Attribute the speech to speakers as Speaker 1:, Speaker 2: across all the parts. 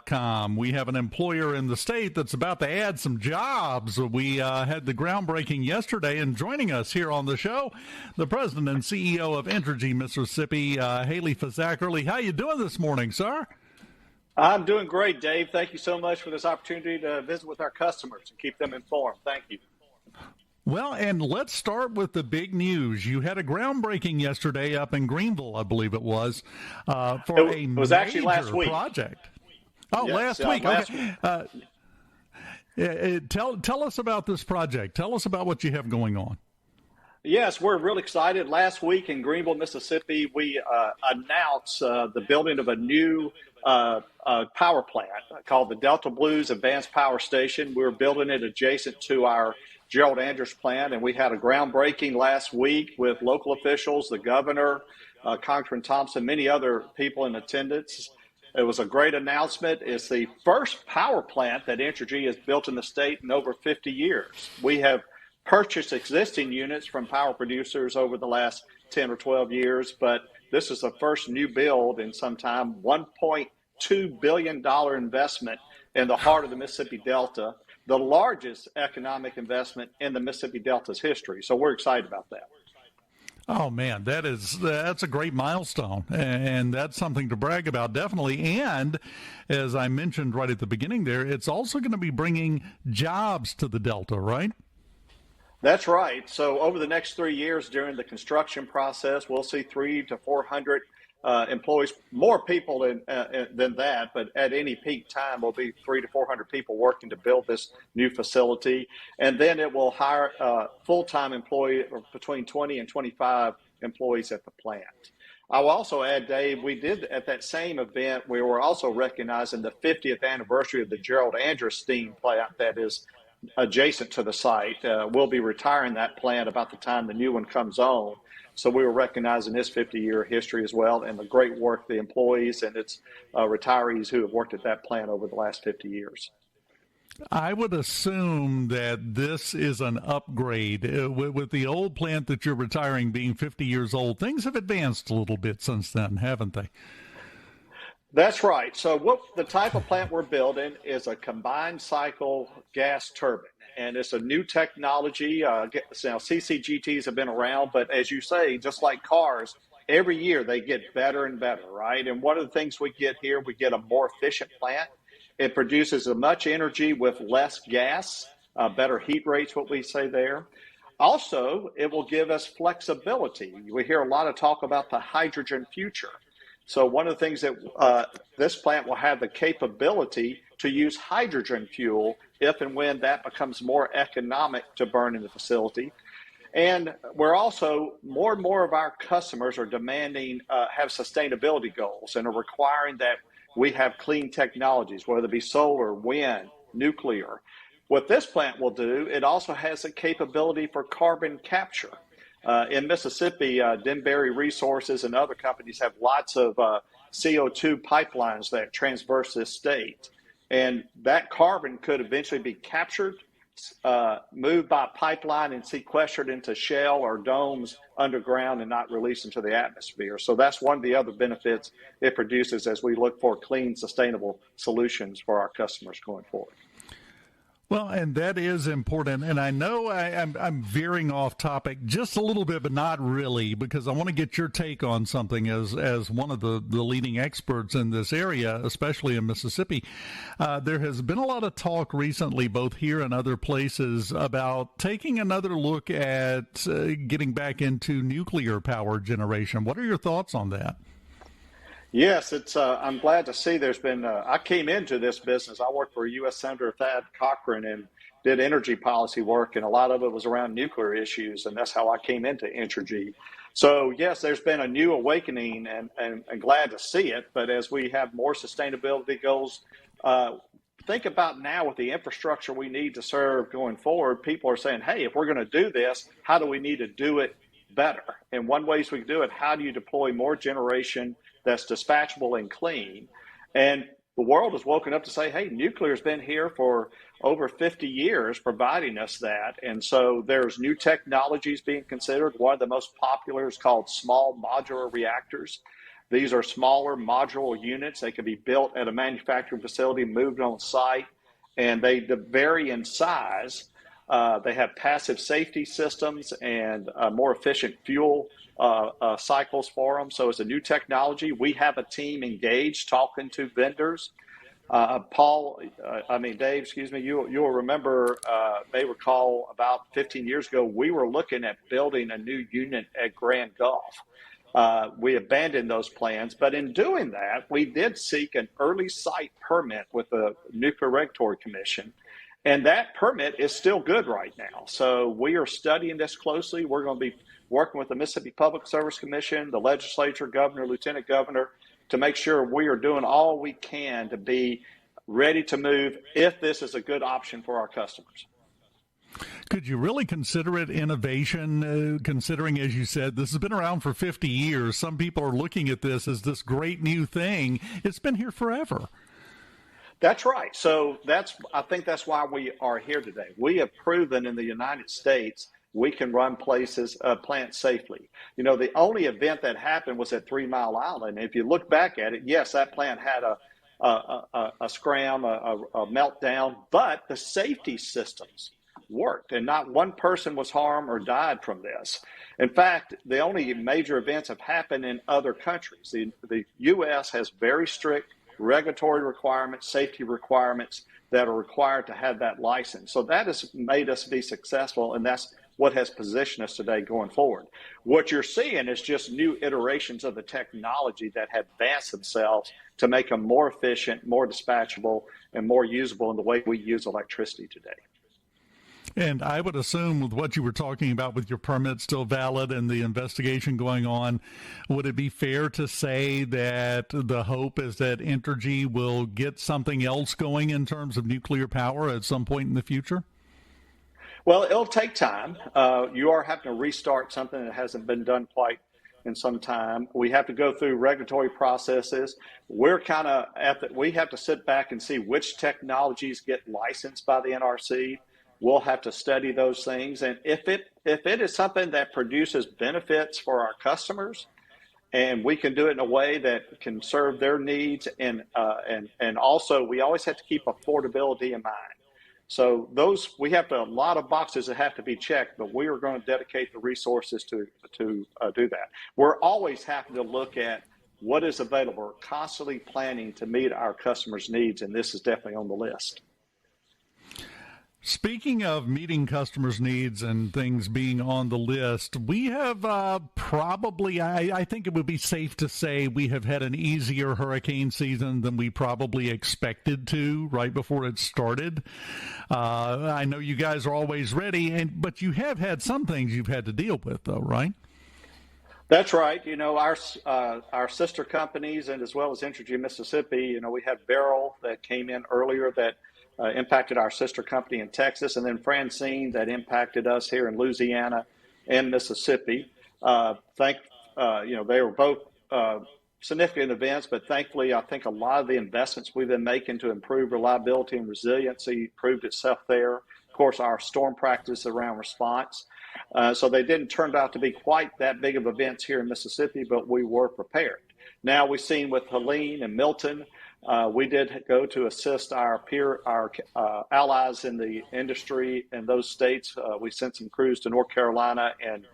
Speaker 1: Com. We have an employer in the state that's about to add some jobs. We had the groundbreaking yesterday, and joining us here on the show, the president and CEO of Entergy Mississippi, Haley Fisackerly. How you doing this morning, sir?
Speaker 2: I'm doing great, Dave. Thank you so much for this opportunity to visit with our customers and keep them informed. Thank you.
Speaker 1: Well, and let's start with the big news. You had a groundbreaking yesterday up in Greenville, I believe it was, for a
Speaker 2: actually last week.
Speaker 1: Project. Oh,
Speaker 2: yes,
Speaker 1: last week.
Speaker 2: Last
Speaker 1: week. Tell us about this project. Tell us about what you have going on.
Speaker 2: Yes, we're really excited. Last week in Greenville, Mississippi, we announced the building of a new power plant called the Delta Blues Advanced Power Station. We were building it adjacent to our Gerald Andrews plant, and we had a groundbreaking last week with local officials, the governor, Congressman Thompson, many other people in attendance. It was a great announcement. It's the first power plant that Entergy has built in the state in over 50 years. We have purchased existing units from power producers over the last 10 or 12 years, but this is the first new build in some time, $1.2 billion investment in the heart of the Mississippi Delta, the largest economic investment in the Mississippi Delta's history. So we're excited about that.
Speaker 1: Oh, man, that's a great milestone, and that's something to brag about, definitely. And as I mentioned right at the beginning there, it's also going to be bringing jobs to the Delta, right?
Speaker 2: That's right. So over the next 3 years during the construction process, we'll see 300 to 400 employees, more people than that, but at any peak time will be 300 to 400 people working to build this new facility. And then it will hire full-time employee between 20 and 25 employees at the plant. I will also add, Dave, we did at that same event, we were also recognizing the 50th anniversary of the Gerald Andrews steam plant that is adjacent to the site. We'll be retiring that plant about the time the new one comes on. So we were recognizing this 50-year history as well, and the great work the employees and its retirees who have worked at that plant over the last 50 years.
Speaker 1: I would assume that this is an upgrade. With the old plant that you're retiring being 50 years old, things have advanced a little bit since then, haven't they?
Speaker 2: That's right. So the type of plant we're building is a combined cycle gas turbine. And it's a new technology. CCGTs have been around, but as you say, just like cars, every year they get better and better, right? And one of the things we get here, we get a more efficient plant. It produces as much energy with less gas, better heat rates, what we say there. Also, it will give us flexibility. We hear a lot of talk about the hydrogen future. So one of the things that this plant will have the capability to use hydrogen fuel if and when that becomes more economic to burn in the facility. And we're also, more and more of our customers are demanding, have sustainability goals and are requiring that we have clean technologies, whether it be solar, wind, nuclear. What this plant will do, it also has a capability for carbon capture. In Mississippi, Denbury Resources and other companies have lots of CO2 pipelines that traverse this state. And that carbon could eventually be captured, moved by pipeline and sequestered into shale or domes underground and not released into the atmosphere. So that's one of the other benefits it produces as we look for clean, sustainable solutions for our customers going forward.
Speaker 1: Well, and that is important. And I know I'm veering off topic just a little bit, but not really, because I want to get your take on something as one of the leading experts in this area, especially in Mississippi. There has been a lot of talk recently, both here and other places, about taking another look at getting back into nuclear power generation. What are your thoughts on that?
Speaker 2: Yes, I'm glad to see there's been, I came into this business, I worked for U.S. Senator Thad Cochran and did energy policy work, and a lot of it was around nuclear issues, and that's how I came into Entergy. So yes, there's been a new awakening, and glad to see it, but as we have more sustainability goals, think about now with the infrastructure we need to serve going forward, people are saying, hey, if we're going to do this, how do we need to do it better? And one way we can do it, how do you deploy more generation that's dispatchable and clean? And the world has woken up to say, hey, nuclear's been here for over 50 years providing us that. And so there's new technologies being considered. One of the most popular is called small modular reactors. These are smaller modular units. They can be built at a manufacturing facility, moved on site, and they vary in size. They have passive safety systems and more efficient fuel cycles for them. So it's a new technology. We have a team engaged talking to vendors. Dave, excuse me, you'll remember, may recall about 15 years ago, we were looking at building a new unit at Grand Gulf. We abandoned those plans, but in doing that, we did seek an early site permit with the Nuclear Regulatory Commission, and that permit is still good right now. So we are studying this closely. We're going to be working with the Mississippi Public Service Commission, the legislature, governor, lieutenant governor, to make sure we are doing all we can to be ready to move if this is a good option for our customers.
Speaker 1: Could you really consider it innovation, considering, as you said, this has been around for 50 years? Some people are looking at this as this great new thing. It's been here forever.
Speaker 2: That's right. So I think that's why we are here today. We have proven in the United States we can run plants safely. You know, the only event that happened was at 3 Mile Island. If you look back at it, yes, that plant had a scram, a meltdown, but the safety systems worked, and not one person was harmed or died from this. In fact, the only major events have happened in other countries. The U.S. has very strict regulatory requirements, safety requirements that are required to have that license. So that has made us be successful, and that's what has positioned us today going forward. What you're seeing is just new iterations of the technology that have advanced themselves to make them more efficient, more dispatchable, and more usable in the way we use electricity today.
Speaker 1: And I would assume with what you were talking about with your permit still valid and the investigation going on, would it be fair to say that the hope is that Entergy will get something else going in terms of nuclear power at some point in the future?
Speaker 2: Well, it'll take time. You are having to restart something that hasn't been done quite in some time. We have to go through regulatory processes. We're we have to sit back and see which technologies get licensed by the NRC. We'll have to study those things. And if it is something that produces benefits for our customers, and we can do it in a way that can serve their needs, and also we always have to keep affordability in mind. So we have a lot of boxes that have to be checked, but we are going to dedicate the resources to do that. We're always having to look at what is available. We're constantly planning to meet our customers' needs, and this is definitely on the list.
Speaker 1: Speaking of meeting customers' needs and things being on the list, we have probably, I think it would be safe to say, we have had an easier hurricane season than we probably expected to right before it started. I know you guys are always ready, but you have had some things you've had to deal with, though, right?
Speaker 2: That's right. You know, our sister companies, and as well as Entergy Mississippi, you know, we had Beryl that came in earlier that impacted our sister company in Texas, and then Francine that impacted us here in Louisiana and Mississippi. They were both significant events, but thankfully, I think a lot of the investments we've been making to improve reliability and resiliency proved itself there. Of course, our storm practice around response. So they didn't turn out to be quite that big of events here in Mississippi, but we were prepared. Now we've seen with Helene and Milton, we did go to assist our allies in the industry in those states. We sent some crews to North Carolina and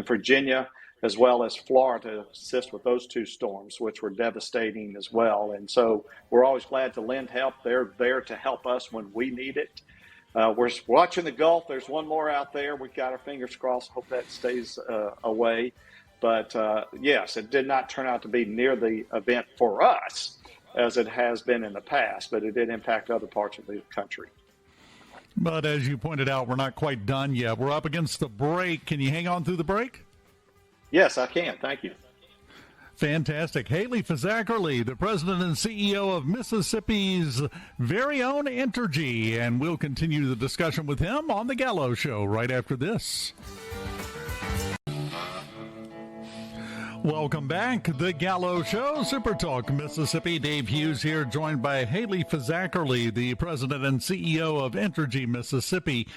Speaker 2: Virginia, as well as Florida, to assist with those two storms, which were devastating as well. And so we're always glad to lend help. They're there to help us when we need it. We're watching the Gulf. There's one more out there. We've got our fingers crossed. Hope that stays away. But yes, it did not turn out to be near the event for us as it has been in the past, but it did impact other parts of the country.
Speaker 1: But as you pointed out, we're not quite done yet. We're up against the break. Can you hang on through the break?
Speaker 2: Yes, I can. Thank you.
Speaker 1: Fantastic. Haley Fisackerly, the president and CEO of Mississippi's very own Entergy, and we'll continue the discussion with him on the Gallo Show right after this. Welcome back. The Gallo Show, SuperTalk Mississippi. Dave Hughes here, joined by Haley Fisackerly, the president and CEO of Entergy Mississippi.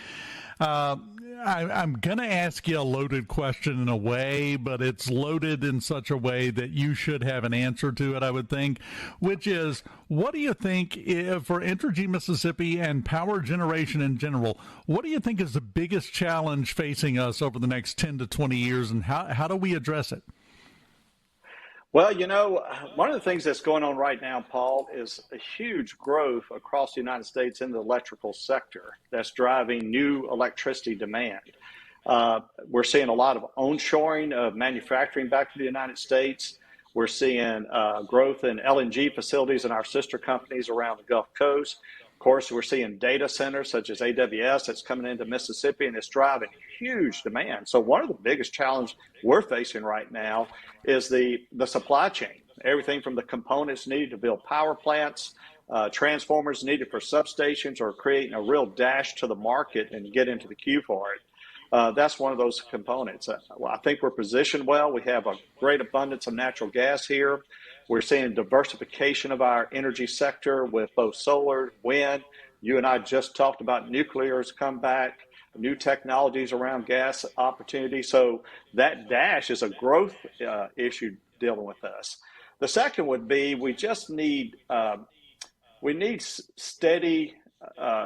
Speaker 1: I'm going to ask you a loaded question in a way, but it's loaded in such a way that you should have an answer to it, I would think, which is, what do you think for Entergy Mississippi and power generation in general, what do you think is the biggest challenge facing us over the next 10 to 20 years, and how do we address it?
Speaker 2: Well, one of the things that's going on right now, Paul, is a huge growth across the United States in the electrical sector that's driving new electricity demand. We're seeing a lot of onshoring of manufacturing back to the United States. We're seeing growth in LNG facilities in our sister companies around the Gulf Coast. Of course, we're seeing data centers such as AWS that's coming into Mississippi, and it's driving huge demand. So one of the biggest challenges we're facing right now is the supply chain. Everything from the components needed to build power plants, transformers needed for substations, or creating a real dash to the market and get into the queue for it. That's one of those components. I think we're positioned well. We have a great abundance of natural gas here. We're seeing diversification of our energy sector with both solar, wind. You and I just talked about nuclear has come back, new technologies around gas opportunity. So that dash is a growth issue dealing with us. The second would be we just need steady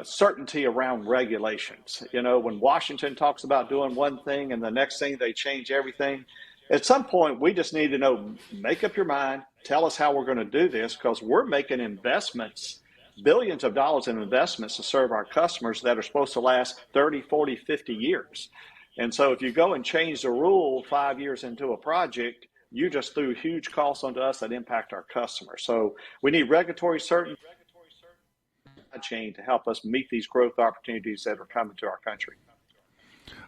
Speaker 2: certainty around regulations. When Washington talks about doing one thing and the next thing they change everything, at some point we just need to know, make up your mind, tell us how we're going to do this, because we're making investments, billions of dollars in investments to serve our customers that are supposed to last 30, 40, 50 years. And so if you go and change the rule 5 years into a project, you just threw huge costs onto us that impact our customers. So we need regulatory certainty chain to help us meet these growth opportunities that are coming to our country.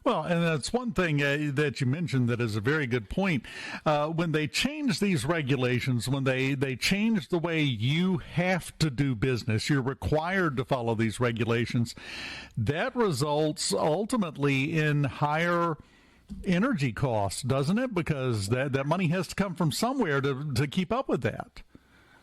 Speaker 1: Well, and that's one thing that you mentioned that is a very good point. When they change these regulations, when they change the way you have to do business, you're required to follow these regulations, that results ultimately in higher energy costs, doesn't it? Because that money has to come from somewhere to keep up with that.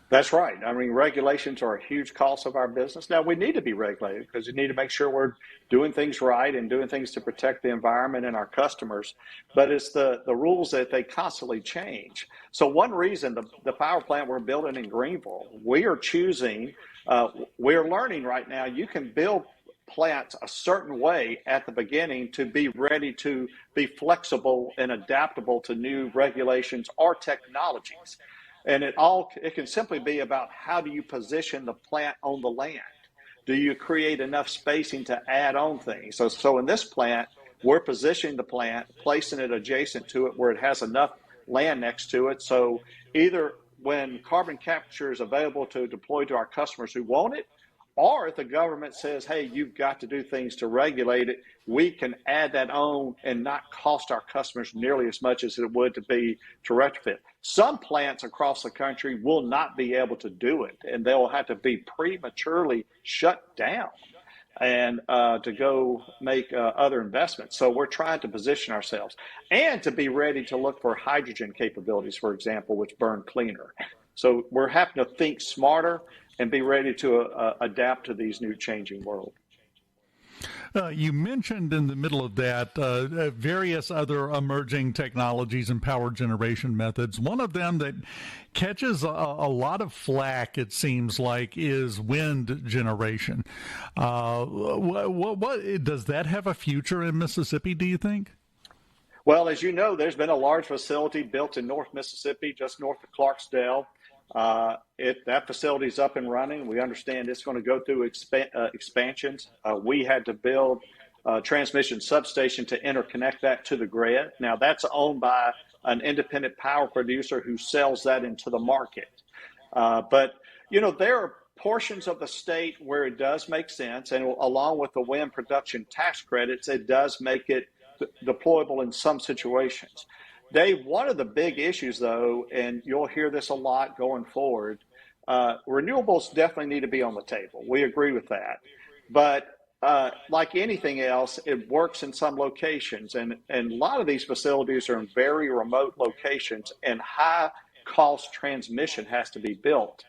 Speaker 2: That's right. I mean, regulations are a huge cost of our business. Now, we need to be regulated because we need to make sure we're doing things right and doing things to protect the environment and our customers. But it's the rules that they constantly change. So one reason, the power plant we're building in Greenville, we are choosing, we're learning right now, you can build plants a certain way at the beginning to be ready to be flexible and adaptable to new regulations or technologies. And it can simply be about how do you position the plant on the land? Do you create enough spacing to add on things? So in this plant, we're positioning the plant, placing it adjacent to it where it has enough land next to it. So either when carbon capture is available to deploy to our customers who want it, or if the government says, hey, you've got to do things to regulate it, we can add that on and not cost our customers nearly as much as it would to retrofit. Some plants across the country will not be able to do it, and they'll have to be prematurely shut down and to go make other investments. So we're trying to position ourselves and to be ready to look for hydrogen capabilities, for example, which burn cleaner. So we're having to think smarter and be ready to adapt to these new changing world.
Speaker 1: You mentioned in the middle of that various other emerging technologies and power generation methods. One of them that catches a lot of flack, it seems like, is wind generation. What does that have a future in Mississippi, do you think?
Speaker 2: Well, as you know, there's been a large facility built in North Mississippi, just north of Clarksdale. That facility is up and running. We understand it's going to go through expansions. We had to build a transmission substation to interconnect that to the grid. Now, that's owned by an independent power producer who sells that into the market. But there are portions of the state where it does make sense, and along with the wind production tax credits, it does make it deployable in some situations. Dave, one of the big issues, though, and you'll hear this a lot going forward, renewables definitely need to be on the table. We agree with that. But like anything else, it works in some locations. And a lot of these facilities are in very remote locations, and high-cost transmission has to be built.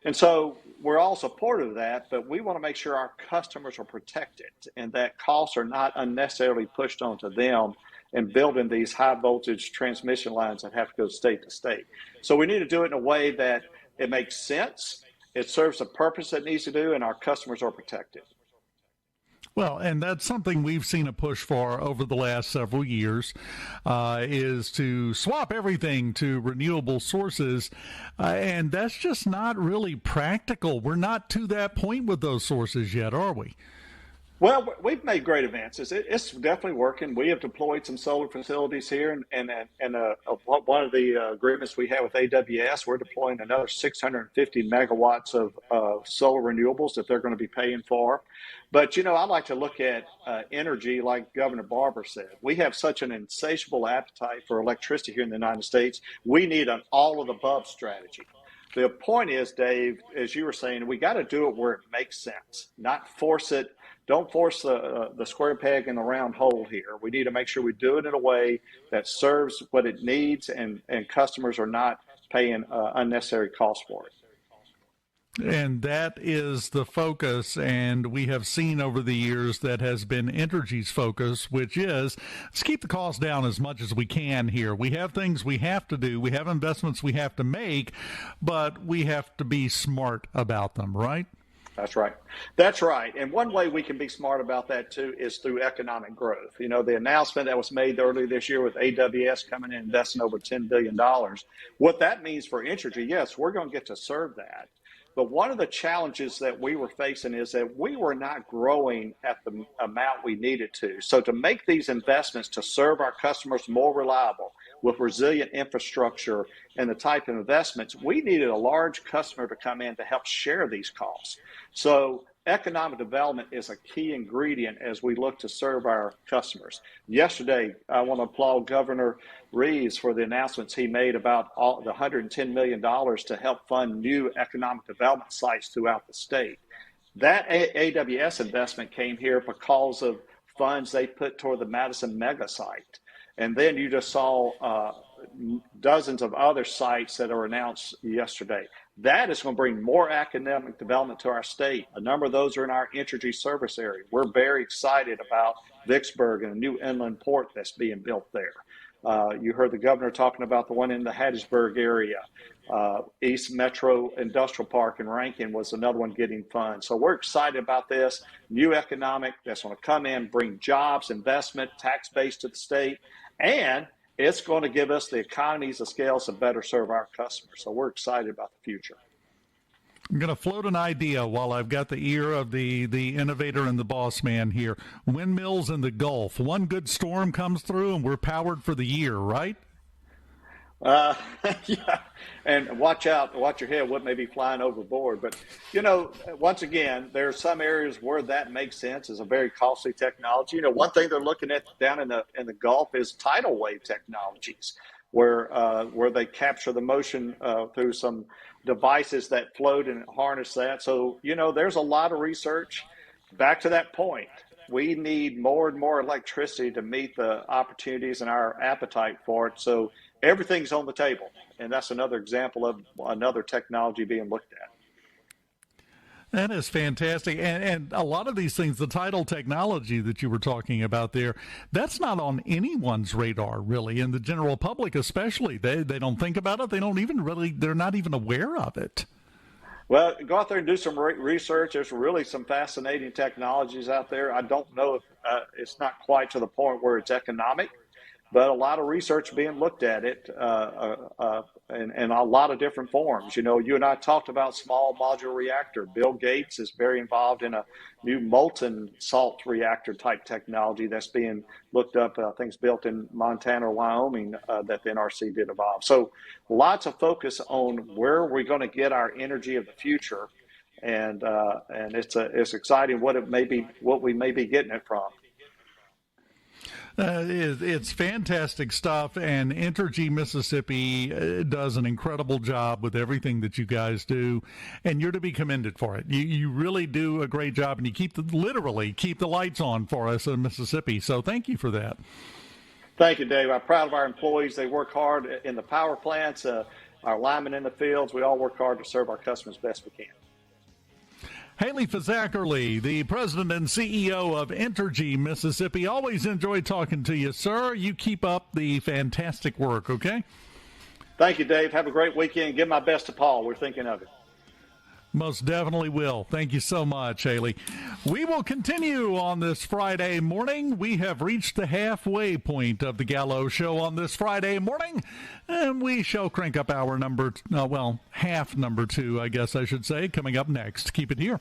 Speaker 2: And so we're all supportive of that, but we want to make sure our customers are protected and that costs are not unnecessarily pushed onto them and building these high voltage transmission lines that have to go state to state. So we need to do it in a way that it makes sense, it serves the purpose it needs to do, and our customers are protected.
Speaker 1: Well, and that's something we've seen a push for over the last several years, is to swap everything to renewable sources, and that's just not really practical. We're not to that point with those sources yet, are we?
Speaker 2: Well, we've made great advances. It's definitely working. We have deployed some solar facilities here, and one of the agreements we have with AWS, we're deploying another 650 megawatts of solar renewables that they're going to be paying for. But, I like to look at energy like Governor Barber said. We have such an insatiable appetite for electricity here in the United States. We need an all-of-the-above strategy. The point is, Dave, as you were saying, we got to do it where it makes sense, not force it. Don't force the square peg in the round hole here. We need to make sure we do it in a way that serves what it needs and customers are not paying unnecessary costs for it.
Speaker 1: And that is the focus, and we have seen over the years that has been Entergy's focus, which is let's keep the costs down as much as we can here. We have things we have to do. We have investments we have to make, but we have to be smart about them, right?
Speaker 2: That's right. That's right. And one way we can be smart about that, too, is through economic growth. The announcement that was made earlier this year with AWS coming in and investing over $10 billion. What that means for Entergy, yes, we're going to get to serve that. But one of the challenges that we were facing is that we were not growing at the amount we needed to. So to make these investments to serve our customers more reliable with resilient infrastructure and the type of investments, we needed a large customer to come in to help share these costs. So economic development is a key ingredient as we look to serve our customers. Yesterday, I want to applaud Governor Reeves for the announcements he made about all the $110 million to help fund new economic development sites throughout the state. That AWS investment came here because of funds they put toward the Madison mega site. And then you just saw dozens of other sites that are announced yesterday. That is going to bring more economic development to our state. A number of those are in our Entergy service area. We're very excited about Vicksburg and a new inland port that's being built there. You heard the governor talking about the one in the Hattiesburg area. East Metro Industrial Park in Rankin was another one getting funds. So we're excited about this new economic that's going to come in, bring jobs, investment, tax base to the state, and it's going to give us the economies of scale to better serve our customers. So we're excited about the future.
Speaker 1: I'm going to float an idea while I've got the ear of the innovator and the boss man here. Windmills in the Gulf. One good storm comes through and we're powered for the year, right?
Speaker 2: Yeah. And watch out, watch your head, what may be flying overboard. But, once again, there are some areas where that makes sense. It's a very costly technology. One thing they're looking at down in the Gulf is tidal wave technologies, where they capture the motion through some devices that float and harness that. So, there's a lot of research. Back to that point, we need more and more electricity to meet the opportunities and our appetite for it. So everything's on the table. And that's another example of another technology being looked at.
Speaker 1: That is fantastic. And a lot of these things, the tidal technology that you were talking about there, that's not on anyone's radar, really, and the general public especially. They don't think about it. They don't even really, they're not even aware of it.
Speaker 2: Well, go out there and do some research. There's really some fascinating technologies out there. I don't know if it's not quite to the point where it's economic, but a lot of research being looked at it in a lot of different forms. You and I talked about small modular reactor. Bill Gates is very involved in a new molten salt reactor type technology that's being looked up. I think it's built in Montana or Wyoming that the NRC did evolve. So lots of focus on where we're going to get our energy of the future. And it's exciting what we may be getting it from.
Speaker 1: It's fantastic stuff, and Entergy Mississippi does an incredible job with everything that you guys do, and you're to be commended for it. You really do a great job, and you literally keep the lights on for us in Mississippi, so thank you for that.
Speaker 2: Thank you, Dave. I'm proud of our employees. They work hard in the power plants, our linemen in the fields. We all work hard to serve our customers best we can.
Speaker 1: Haley Fisackerly, the president and CEO of Entergy Mississippi. Always enjoy talking to you, sir. You keep up the fantastic work, okay?
Speaker 2: Thank you, Dave. Have a great weekend. Give my best to Paul. We're thinking of it.
Speaker 1: Most definitely will. Thank you so much, Haley. We will continue on this Friday morning. We have reached the halfway point of the Gallo Show on this Friday morning, and we shall crank up our half number 2, I guess I should say, coming up next. Keep it here.